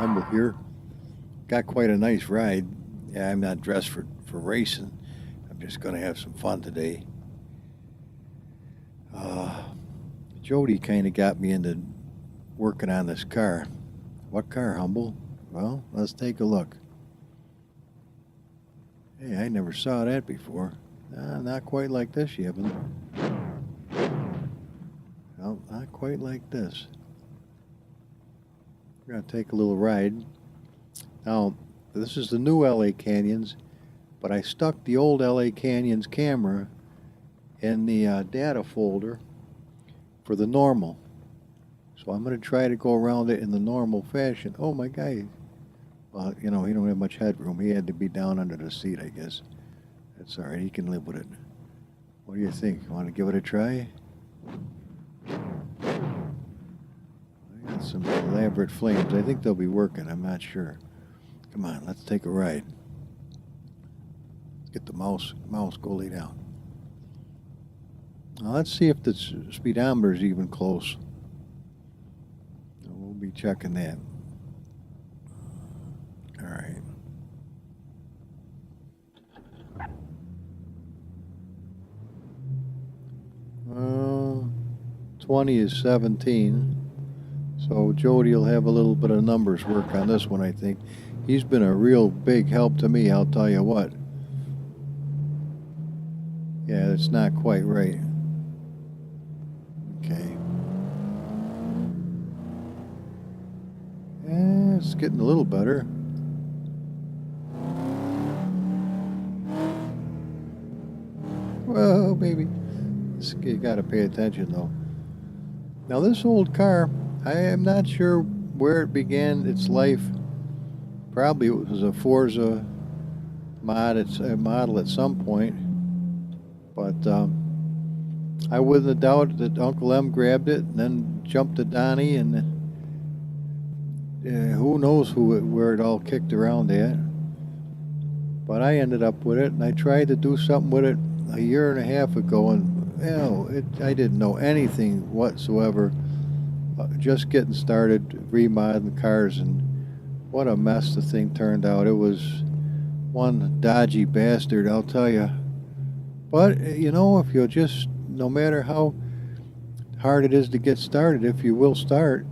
Humble here. Got quite a nice ride. Yeah, I'm not dressed for racing. I'm just going to have some fun today. Jody kind of got me into working on this car. What car, Humble? Well, let's take a look. Hey, I never saw that before. Not quite like this, Yevon. No, not quite like this. We're going to take a little ride. Now, this is the new L.A. Canyons, but I stuck the old L.A. Canyons camera in the data folder for the normal. So I'm going to try to go around it in the normal fashion. Oh, my guy. Well, you know, he don't have much headroom. He had to be down under the seat, I guess. That's all right. He can live with it. What do you think? Want to give it a try? I got some elaborate flames. I think they'll be working. I'm not sure. Come on, let's take a ride. Let's get the mouse go lay down. Now let's see if the speedometer is even close. We'll be checking that. All right. 20 is 17. So Jody will have a little bit of numbers work on this one, I think. He's been a real big help to me, I'll tell you what. Yeah, it's not quite right. Okay. Yeah, it's getting a little better. Well, baby. You gotta pay attention, though. Now, this old car, I am not sure where it began its life. Probably it was a Forza model at some point. But I wouldn't have doubted that Uncle M grabbed it and then jumped to Donnie, and who knows where it all kicked around at. But I ended up with it, and I tried to do something with it a year and a half ago, and I didn't know anything whatsoever. Just getting started remodeling cars, and what a mess the thing turned out. It was one dodgy bastard, I'll tell you. But, you know, if you'll just, no matter how hard it is to get started, if you will start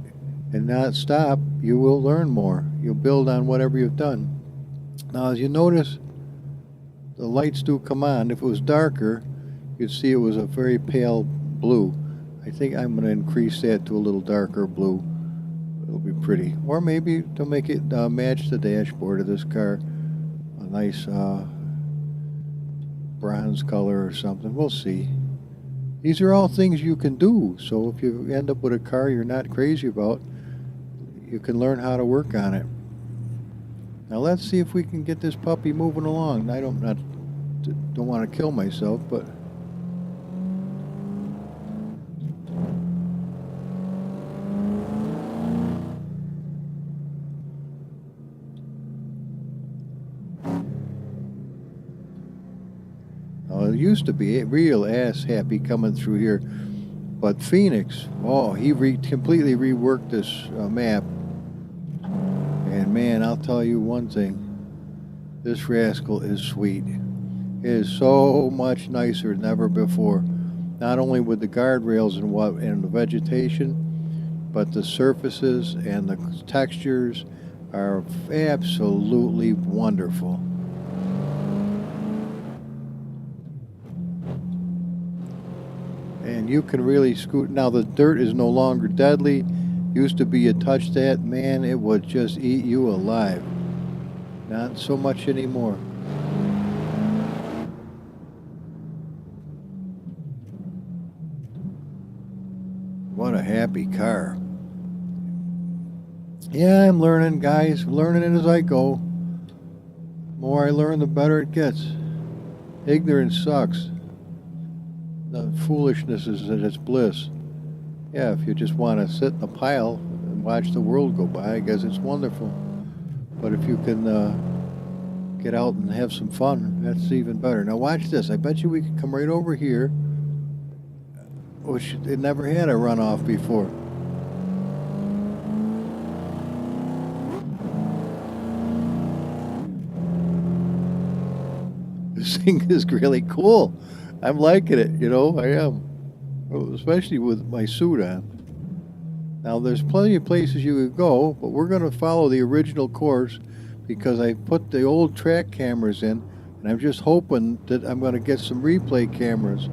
and not stop, you will learn more. You'll build on whatever you've done. Now, as you notice, the lights do come on. If it was darker, you'd see it was a very pale blue. I think I'm going to increase that to a little darker blue. It'll be pretty. Or maybe to make it match the dashboard of this car. A nice bronze color or something. We'll see. These are all things you can do. So if you end up with a car you're not crazy about, you can learn how to work on it. Now let's see if we can get this puppy moving along. I don't want to kill myself, but it used to be real ass happy coming through here, but Phoenix, oh, he completely reworked this map, and man, I'll tell you one thing, this rascal is sweet. It is so much nicer than ever before, not only with the guardrails and the vegetation, but the surfaces and the textures are absolutely wonderful. And you can really scoot. Now the dirt is no longer deadly. Used to be you touch that, man, it would just eat you alive. Not so much anymore. What a happy car. Yeah, I'm learning, guys. Learning it as I go. The more I learn, the better it gets. Ignorance sucks. The foolishness is at its bliss. Yeah, if you just want to sit in a pile and watch the world go by, I guess it's wonderful. But if you can get out and have some fun, that's even better. Now watch this. I bet you we could come right over here, which it never had a runoff before. This thing is really cool. I'm liking it, you know, I am. Especially with my suit on. Now, there's plenty of places you could go, but we're going to follow the original course because I put the old track cameras in, and I'm just hoping that I'm going to get some replay cameras.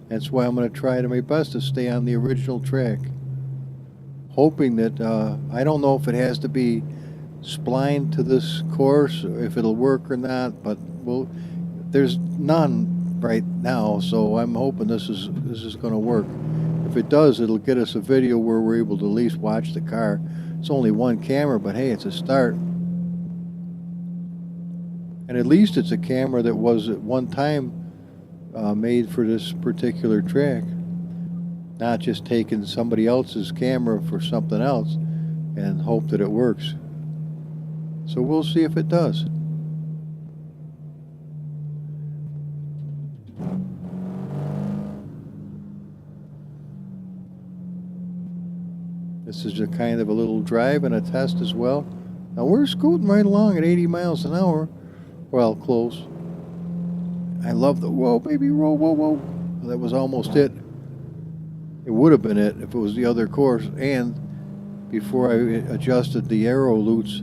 That's why I'm going to try my best to stay on the original track. Hoping that, I don't know if it has to be splined to this course, or if it'll work or not, but there's none right now, so I'm hoping this is going to work. If it does, it'll get us a video where we're able to at least watch the car. It's only one camera, but hey, it's a start. And at least it's a camera that was at one time made for this particular track, not just taking somebody else's camera for something else and hope that it works. So we'll see if it does. This is a kind of a little drive and a test as well. Now we're scooting right along at 80 miles an hour. Well, close. I love the, whoa, baby, whoa, whoa, whoa. That was almost it. It would have been it if it was the other course. And before I adjusted the aero loops,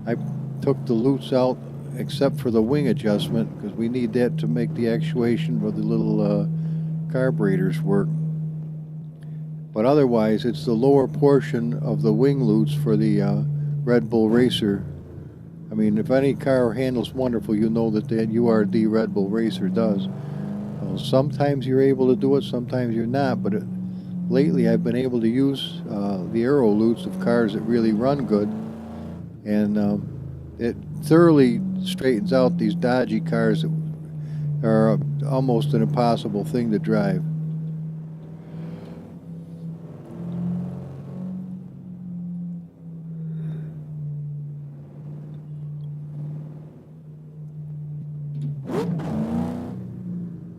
I took the loops out except for the wing adjustment because we need that to make the actuation for the little carburetors work. But otherwise, it's the lower portion of the wing loops for the Red Bull Racer. I mean, if any car handles wonderful, you know that the URD Red Bull Racer does. Well, sometimes you're able to do it, sometimes you're not. But lately, I've been able to use the aero loops of cars that really run good, and it thoroughly straightens out these dodgy cars that are almost an impossible thing to drive.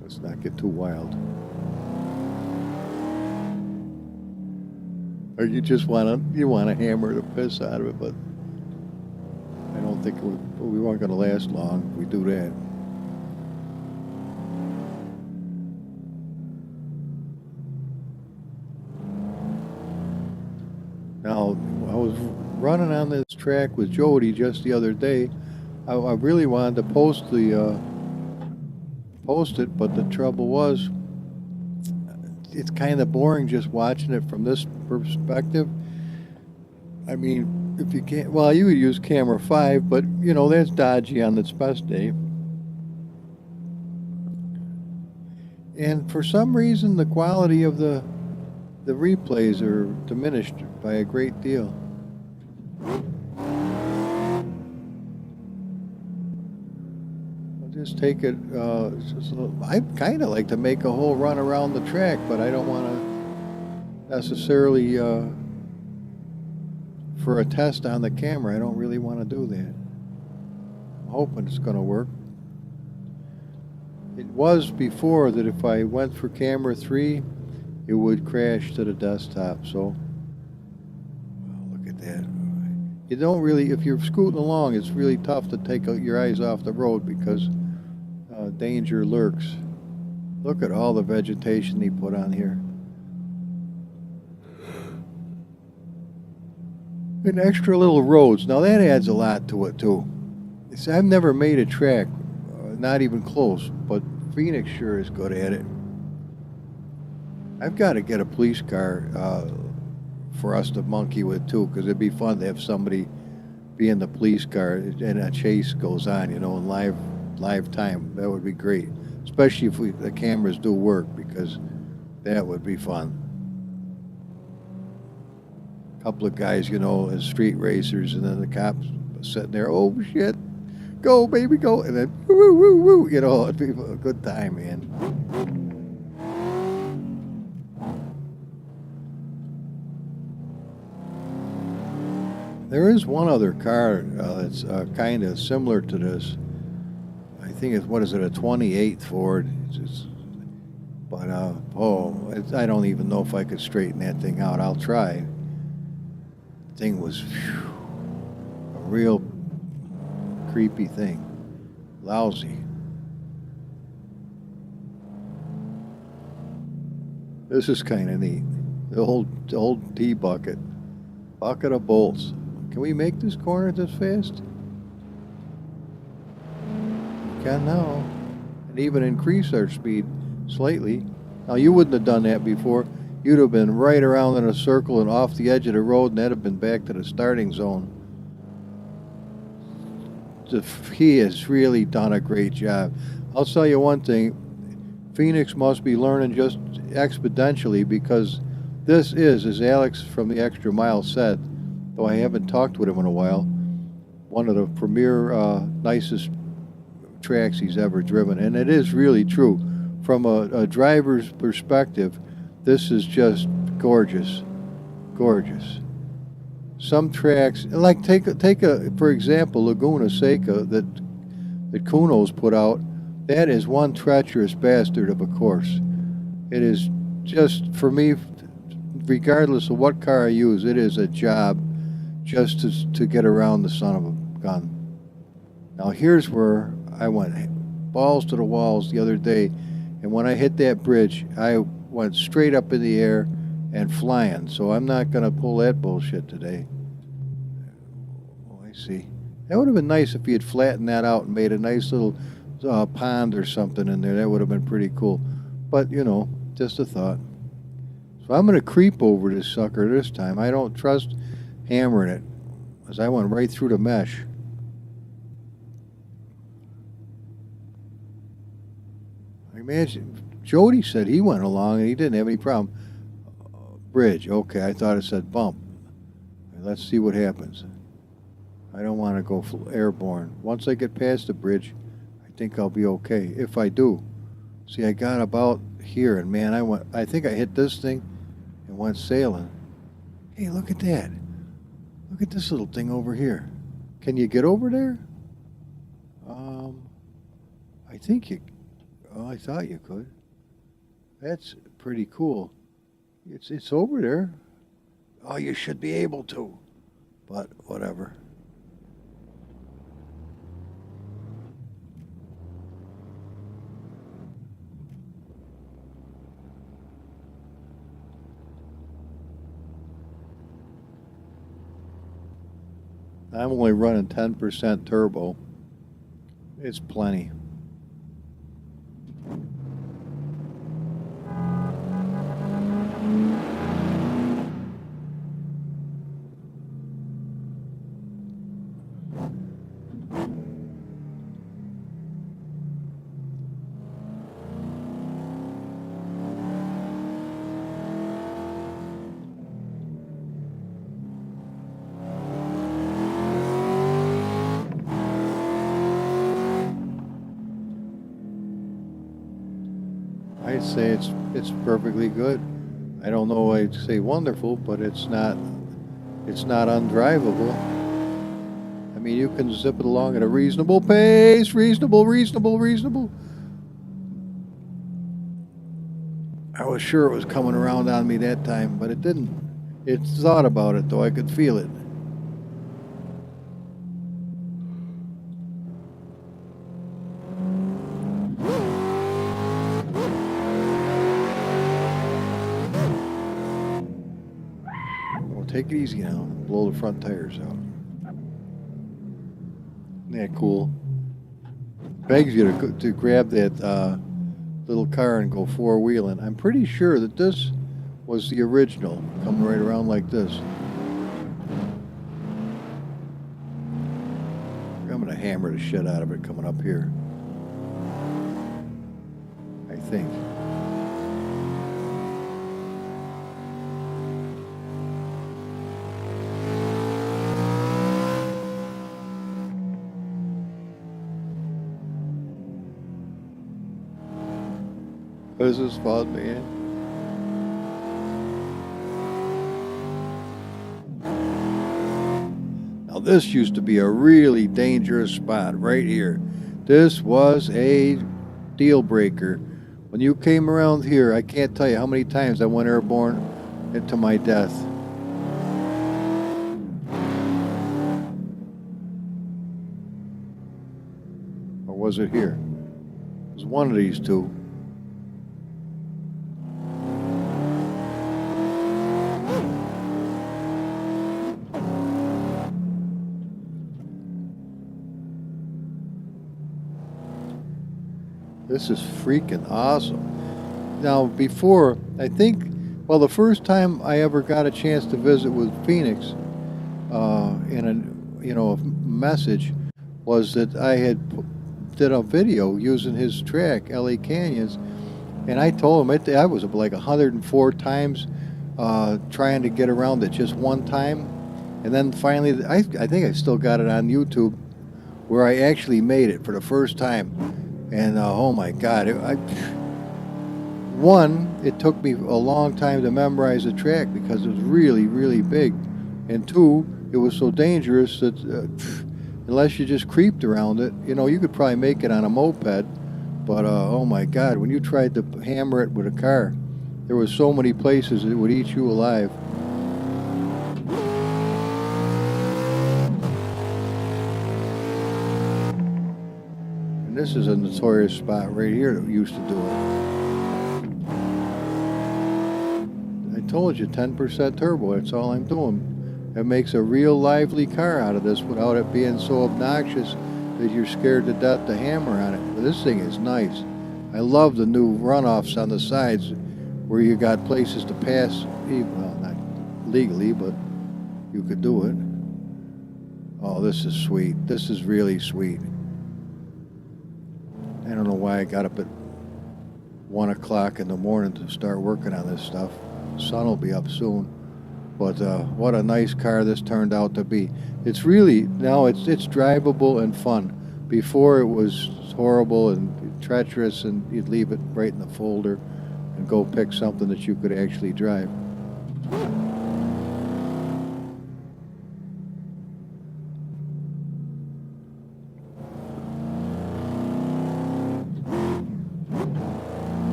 Let's not get too wild. Or you just want to hammer the piss out of it, but I don't think we weren't going to last long if we do that. Now, I was running on this track with Jody just the other day. I really wanted to post it, but the trouble was, it's kind of boring just watching it from this perspective. I mean, if you can't, well, you would use camera 5, but you know that's dodgy on its best day. And for some reason, the quality of the replays are diminished by a great deal. I'll just take it. I'd kind of like to make a whole run around the track, but I don't want to necessarily for a test on the camera. I don't really want to do that. I'm hoping it's going to work. It was before that if I went for camera 3, it would crash to the desktop. So, look at that. You don't really, if you're scooting along, it's really tough to take your eyes off the road because danger lurks. Look at all the vegetation he put on here. And extra little roads. Now that adds a lot to it too. See, I've never made a track, not even close, but Phoenix sure is good at it. I've got to get a police car for us to monkey with too, because it'd be fun to have somebody be in the police car and a chase goes on, you know, in live time. That would be great, especially if the cameras do work, because that would be fun. A couple of guys, you know, as street racers, and then the cops sitting there, oh shit, go baby go, and then woo woo woo, you know, it'd be a good time, man. There is one other car that's kind of similar to this. I think it's, what is it, a 28 Ford. But I don't even know if I could straighten that thing out. I'll try. The thing was a real creepy thing. Lousy. This is kind of neat. The old tea bucket. Bucket of bolts. Can we make this corner this fast? We can now. And even increase our speed slightly. Now you wouldn't have done that before. You'd have been right around in a circle and off the edge of the road, and that'd have been back to the starting zone. He has really done a great job. I'll tell you one thing. Phoenix must be learning just exponentially, because this is, as Alex from the Extra Mile said, though I haven't talked with him in a while, one of the premier, nicest tracks he's ever driven. And it is really true. From a driver's perspective, this is just gorgeous. Gorgeous. Some tracks, like take a for example, Laguna Seca that Kuno's put out, that is one treacherous bastard of a course. It is just, for me, regardless of what car I use, it is a job just to get around the son of a gun. Now here's where I went balls to the walls the other day, and when I hit that bridge, I went straight up in the air and flying, so I'm not going to pull that bullshit today. Oh, I see. That would have been nice if he had flattened that out and made a nice little pond or something in there. That would have been pretty cool. But, you know, just a thought. So I'm going to creep over this sucker this time. I don't trust hammering it, because I went right through the mesh. I imagine, Jody said he went along and he didn't have any problem. Bridge, okay, I thought it said bump. Let's see what happens. I don't want to go airborne. Once I get past the bridge, I think I'll be okay, if I do. See, I got about here, and man, I think I hit this thing and went sailing. Hey, look at that. Look at this little thing over here. Can you get over there? I think you, oh, I thought you could. That's pretty cool. It's over there. Oh, you should be able to, but whatever. I'm only running 10% turbo. It's plenty. I'd say it's perfectly good. I don't know, I'd say wonderful, but it's not undrivable. I mean, you can zip it along at a reasonable pace, reasonable. I was sure it was coming around on me that time, but it didn't. It thought about it, though. I could feel it. Take it easy now. Blow the front tires out. Isn't that cool? Begs you to grab that little car and go four-wheeling. I'm pretty sure that this was the original, coming right around like this. I'm going to hammer the shit out of it coming up here. I think. This is fun, man. Now this used to be a really dangerous spot right here. This was a deal breaker. When you came around here, I can't tell you how many times I went airborne into my death. Or was it here? It was one of these two. This is freaking awesome. Now, before, I think, well, the first time I ever got a chance to visit with Phoenix in a message was that I did a video using his track, L.A. Canyons, and I told him I was like 104 times trying to get around it just one time, and then finally, I think I still got it on YouTube, where I actually made it for the first time. And oh my God, it took me a long time to memorize the track because it was really, really big. And two, it was so dangerous that unless you just creeped around it, you could probably make it on a moped. But oh my God, when you tried to hammer it with a car, there were so many places it would eat you alive. This is a notorious spot right here that used to do it. I told you, 10% turbo, that's all I'm doing. It makes a real lively car out of this without it being so obnoxious that you're scared to death to hammer on it. But this thing is nice. I love the new runoffs on the sides where you got places to pass, well, not legally, but you could do it. Oh, this is sweet. This is really sweet. I don't know why I got up at 1 o'clock in the morning to start working on this stuff. The sun will be up soon. But what a nice car this turned out to be. It's really, now it's drivable and fun. Before it was horrible and treacherous, and you'd leave it right in the folder and go pick something that you could actually drive.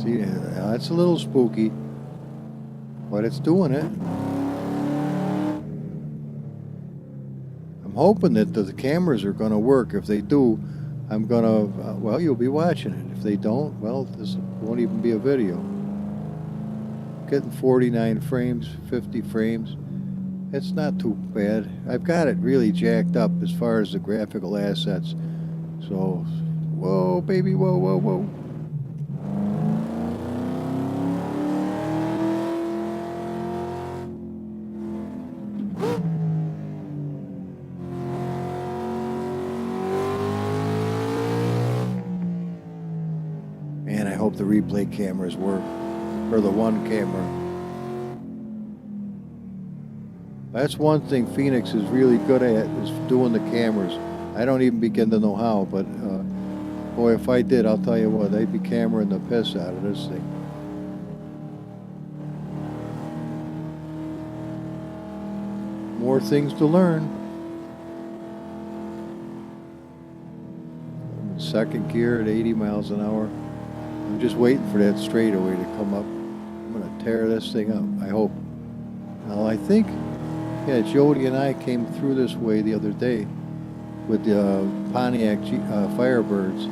See, it's a little spooky, but it's doing it. I'm hoping that the cameras are going to work. If they do, I'm going to, well, you'll be watching it. If they don't, well, this won't even be a video. getting 49 frames, 50 frames. It's not too bad. I've got it really jacked up as far as the graphical assets. So, whoa, baby, whoa, whoa, whoa. Man, I hope the replay cameras work, or the one camera. That's one thing Phoenix is really good at, is doing the cameras. I don't even begin to know how, but boy, if I did, I'll tell you what, they'd be cameraing the piss out of this thing. More things to learn. I'm in second gear at 80 miles an hour. I'm just waiting for that straightaway to come up. I'm going to tear this thing up, I hope. Now, I think, yeah, Jody and I came through this way the other day with the Pontiac Firebirds.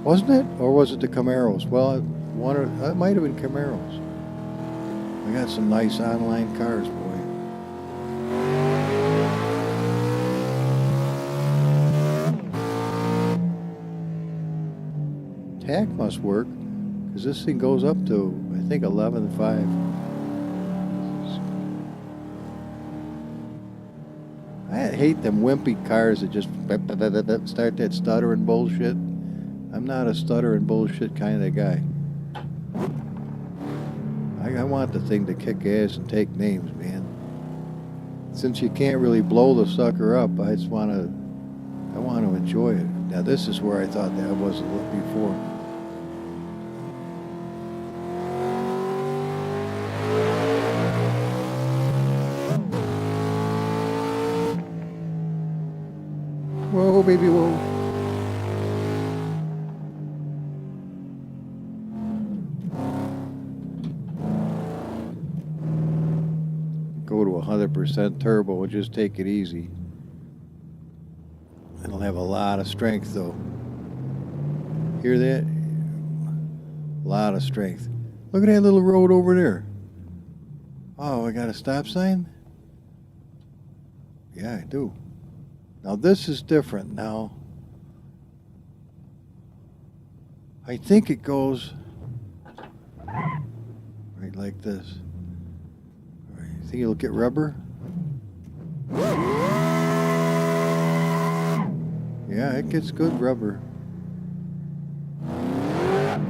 Wasn't it? Or was it the Camaros? Well, it might have been Camaros. I got some nice online cars, boy. Tack must work, because this thing goes up to, I think, 11.5. I hate them wimpy cars that just start that stuttering bullshit. I'm not a stuttering bullshit kind of guy. I want the thing to kick ass and take names, man. Since you can't really blow the sucker up, I want to enjoy it. Now this is where I thought that was a little before. Whoa, baby, whoa. Go to 100% turbo and just take it easy. It'll have a lot of strength, though. Hear that? A lot of strength. Look at that little road over there. Oh, I got a stop sign? Yeah, I do. Now this is different now. I think it goes right like this. All right, you think it'll get rubber? Yeah, it gets good rubber.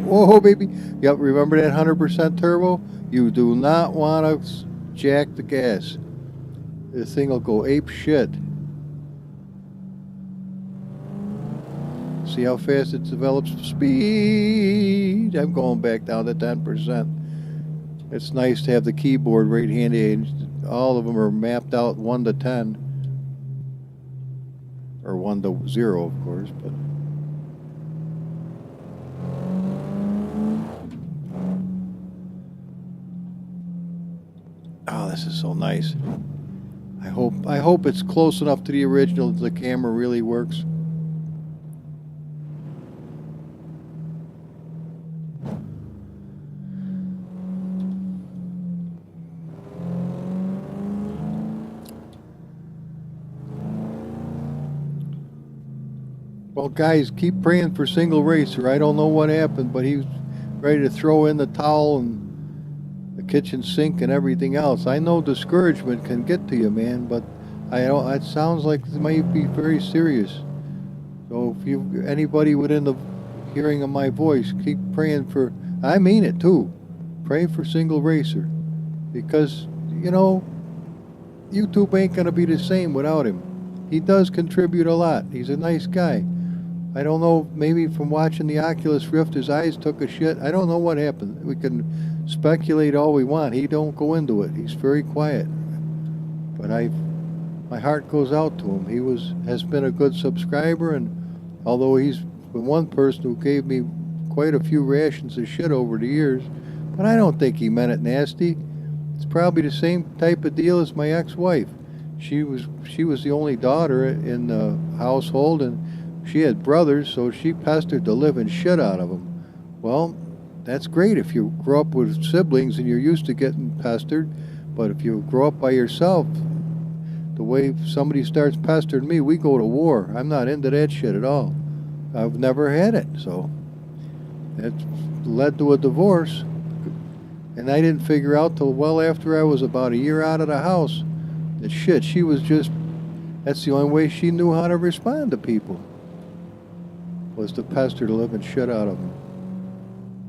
Whoa, baby. Yep, remember that 100% turbo? You do not want to jack the gas. This thing will go ape shit. See how fast it develops speed. I'm going back down to 10%. It's nice to have the keyboard right handy. All of them are mapped out 1 to 10. Or 1 to 0, of course. But oh, this is so nice. I hope it's close enough to the original that the camera really works. Well, guys, keep praying for Single Racer. I don't know what happened, but he's ready to throw in the towel and the kitchen sink and everything else. I know discouragement can get to you, man, but it sounds like it might be very serious. So if anybody within the hearing of my voice, keep praying for, I mean it too, pray for Single Racer. Because, you know, YouTube ain't going to be the same without him. He does contribute a lot. He's a nice guy. I don't know, maybe from watching the Oculus Rift, his eyes took a shit. I don't know what happened. We can speculate all we want. He don't go into it. He's very quiet. But my heart goes out to him. He has been a good subscriber, and although he's been one person who gave me quite a few rations of shit over the years, but I don't think he meant it nasty. It's probably the same type of deal as my ex-wife. She was the only daughter in the household, and she had brothers, so she pestered the living shit out of them. Well, that's great if you grow up with siblings and you're used to getting pestered. But if you grow up by yourself, the way somebody starts pestering me, we go to war. I'm not into that shit at all. I've never had it, so it led to a divorce. And I didn't figure out till well after I was about a year out of the house that shit, she was just, that's the only way she knew how to respond to people, was to pester the living shit out of them.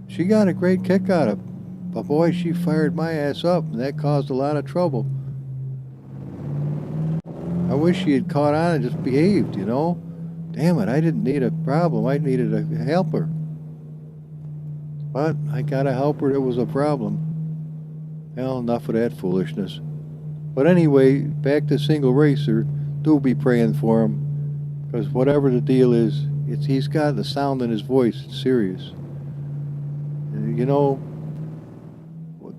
She got a great kick out of it, but boy, she fired my ass up, and that caused a lot of trouble. I wish she had caught on and just behaved, you know? Damn it, I didn't need a problem, I needed a helper. But I got a helper that was a problem. Well, enough of that foolishness. But anyway, back to Single Racer. Do be praying for him, because whatever the deal is, he's got the sound in his voice. It's serious. You know,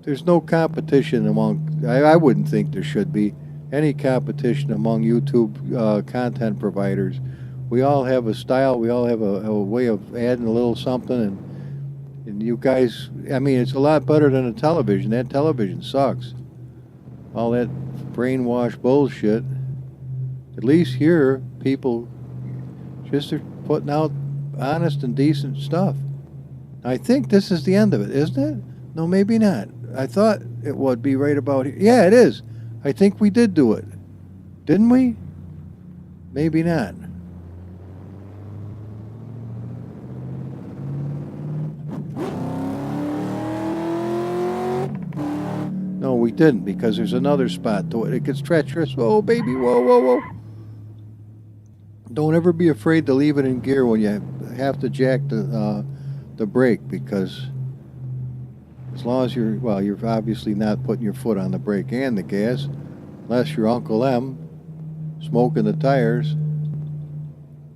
there's no competition among, I wouldn't think there should be any competition among YouTube content providers. We all have a style, we all have a way of adding a little something, and you guys, I mean, it's a lot better than a television. That television sucks. All that brainwash bullshit. At least here, people just are putting out honest and decent stuff. I think this is the end of it, isn't it? No, maybe not. I thought it would be right about here. Yeah, it is. I think we did do it. Didn't we? Maybe not. No, we didn't, because there's another spot to it. It gets treacherous. Whoa, baby, whoa, whoa, whoa. Don't ever be afraid to leave it in gear when you have to jack the brake, because as long as you're obviously not putting your foot on the brake and the gas, unless you're Uncle M, smoking the tires.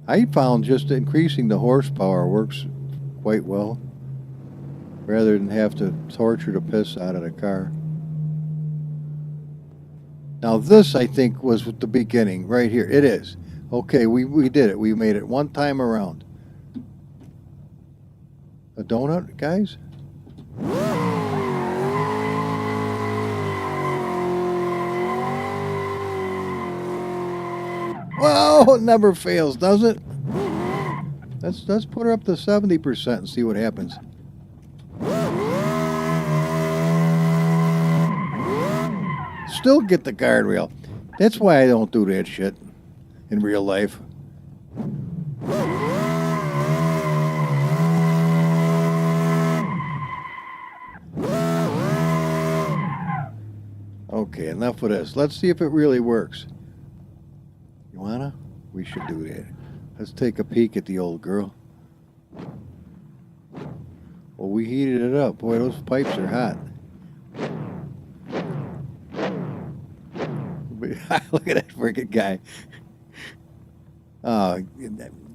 I found just increasing the horsepower works quite well, rather than have to torture the piss out of the car. Now this, I think, was the beginning, right here. It is. Okay, we did it. We made it one time around. A donut, guys? Whoa, it never fails, does it? Let's put her up to 70% and see what happens. Still get the guardrail. That's why I don't do that shit in real life. Okay, enough of this. Let's see if it really works. You wanna? We should do that. Let's take a peek at the old girl. Well, we heated it up. Boy, those pipes are hot. Look at that freaking guy.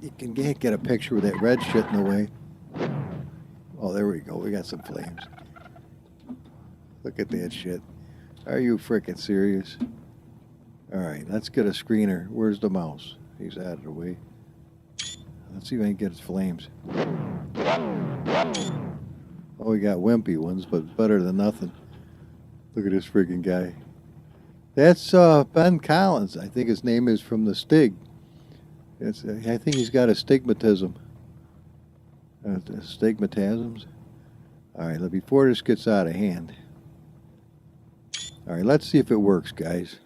You can get a picture with that red shit in the way. Oh, there we go. We got some flames. Look at that shit. Are you freaking serious? All right, let's get a screener. Where's the mouse? He's out of the way. Let's see if I can get his flames. Oh, we got wimpy ones, but better than nothing. Look at this freaking guy. That's Ben Collins. I think his name is from the Stig. I think he's got astigmatism. Stigmatisms. All right, before this gets out of hand. All right, let's see if it works, guys.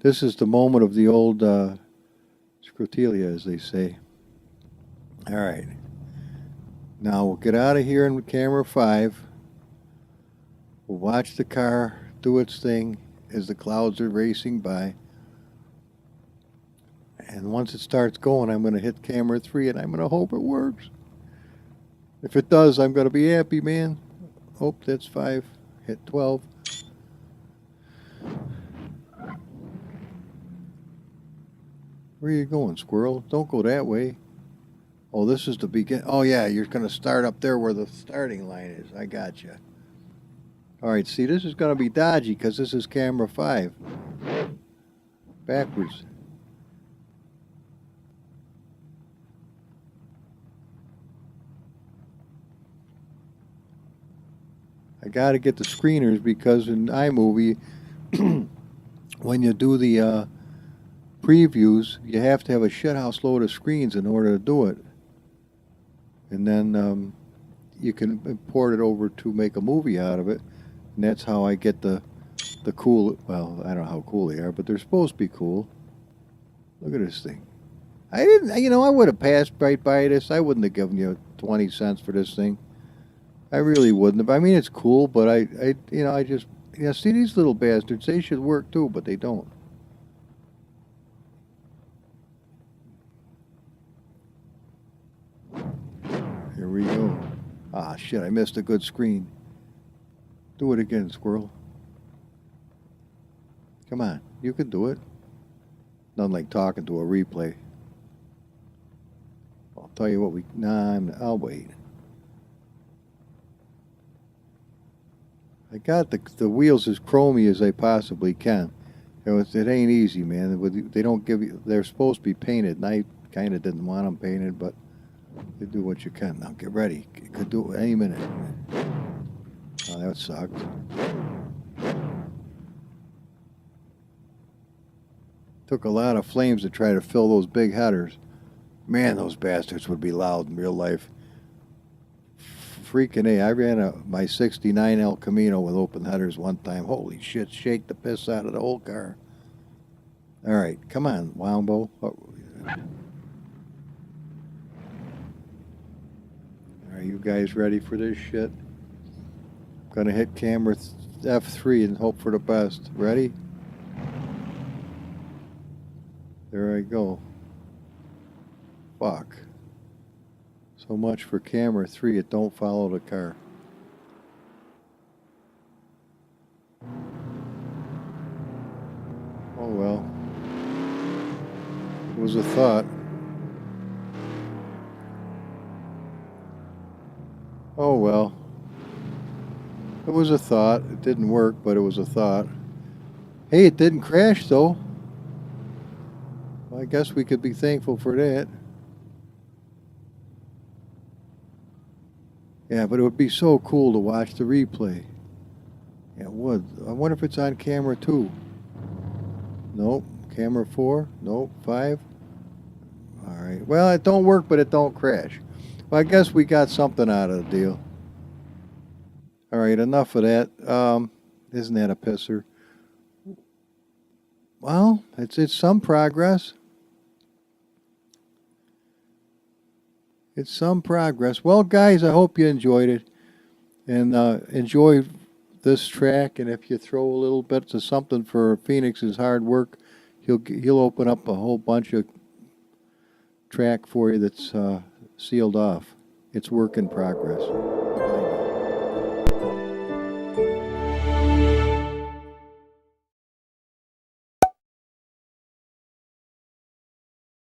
This is the moment of the old scrotelia, as they say. All right. Now we'll get out of here in camera 5. We'll watch the car do its thing as the clouds are racing by. And once it starts going, I'm going to hit camera 3 and I'm going to hope it works. If it does, I'm going to be happy, man. Oh, that's 5. Hit 12. Where are you going, squirrel? Don't go that way. Oh, this is the begin. Oh, yeah, you're going to start up there where the starting line is. I got you. All right, see, this is going to be dodgy because this is camera 5. Backwards. I got to get the screeners because in iMovie, when you do the previews, you have to have a shithouse load of screens in order to do it. And then you can import it over to make a movie out of it. And that's how I get the cool, well, I don't know how cool they are, but they're supposed to be cool. Look at this thing. I didn't, you know, I would have passed right by this. I wouldn't have given you 20 cents for this thing. I really wouldn't have. I mean, it's cool, but you know, I just, yeah, see these little bastards, they should work too, but they don't. Here we go. Ah, shit, I missed a good screen. Do it again, squirrel. Come on, you can do it. Nothing like talking to a replay. I'll tell you what I'll wait. I got the wheels as chromy as they possibly can. It ain't easy, man. They don't give you, they're supposed to be painted, and I kind of didn't want them painted, but you do what you can. Now get ready. You could do it any minute. Oh, that sucked. Took a lot of flames to try to fill those big headers. Man, those bastards would be loud in real life. Freaking A. I ran my 69 El Camino with open headers one time. Holy shit, shake the piss out of the whole car. All right, come on, Wombo. Oh. Are you guys ready for this shit? I'm gonna hit camera F3 and hope for the best. Ready? There I go. Fuck. So much for camera 3, it don't follow the car. Oh well. It was a thought. Oh well. It was a thought. It didn't work, but it was a thought. Hey, it didn't crash though. Well, I guess we could be thankful for that. Yeah, but it would be so cool to watch the replay. Yeah, it would. I wonder if it's on camera 2. Nope. Camera 4? Nope. 5? Alright. Well, it don't work, but it don't crash. Well, I guess we got something out of the deal. Alright, enough of that. Isn't that a pisser? Well, it's some progress. It's some progress. Well, guys, I hope you enjoyed it. And enjoy this track. And if you throw a little bit of something for Phoenix's hard work, he'll open up a whole bunch of track for you that's sealed off. It's work in progress.